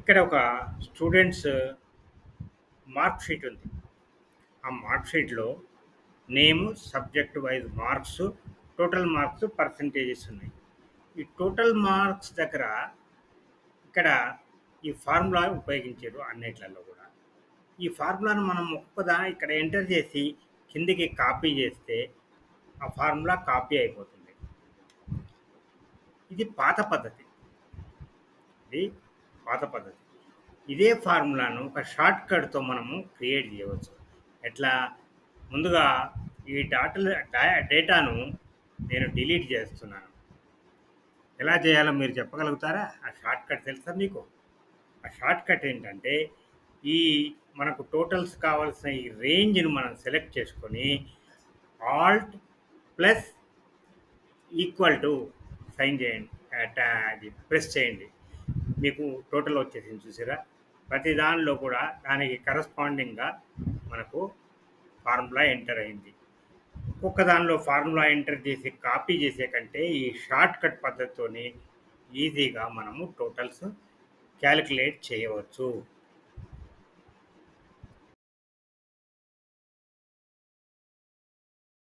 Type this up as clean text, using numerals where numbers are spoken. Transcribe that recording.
ఇక్కడ ఒక students mark sheet ఉంది. ఆ మార్క్ షీట్‌లో name, subject wise marks, total marks, percentages ఉన్నాయి. ఈ టోటల్ మార్క్స్ దగ్గర ఇక్కడ ఈ ఫార్ములా ఉపయోగించారు అన్నిట్లలో కూడా. ఈ ఫార్ములాను మనం ఇక్కడ ఎంటర్ చేసి కిందికి కాపీ చేస్తే ఆ ఫార్ములా కాపీ అయిపోతుంది. ఇది పాత పద్ధతి. ఇది పాత పద్ధతి. ఇదే ఫార్ములాను ఒక షార్ట్ కట్‌తో మనము క్రియేట్ చేయవచ్చు. ఎట్లా? ముందుగా ఈ డేటాను నేను డిలీట్ చేస్తున్నాను. ఎలా చేయాలో మీరు చెప్పగలుగుతారా? ఆ షార్ట్ కట్ తెలుసా మీకు? ఆ షార్ట్ కట్ ఏంటంటే, ఈ మనకు టోటల్స్ కావాల్సిన ఈ రేంజ్‌ని మనం సెలెక్ట్ చేసుకొని alt plus equal to sign చేయండి. అది ప్రెస్ చేయండి. మీకు టోటల్ వచ్చేసింది చూసారా? ప్రతి దానిలో కూడా దానికి కరస్పాండింగ్‌గా మనకు ఫార్ములా ఎంటర్ అయింది. ఒక్కొక్క దానిలో ఫార్ములా ఎంటర్ చేసి కాపీ చేసే కంటే ఈ షార్ట్ కట్ పద్ధతితోని ఈజీగా మనము టోటల్స్ క్యాలిక్యులేట్ చేయవచ్చు.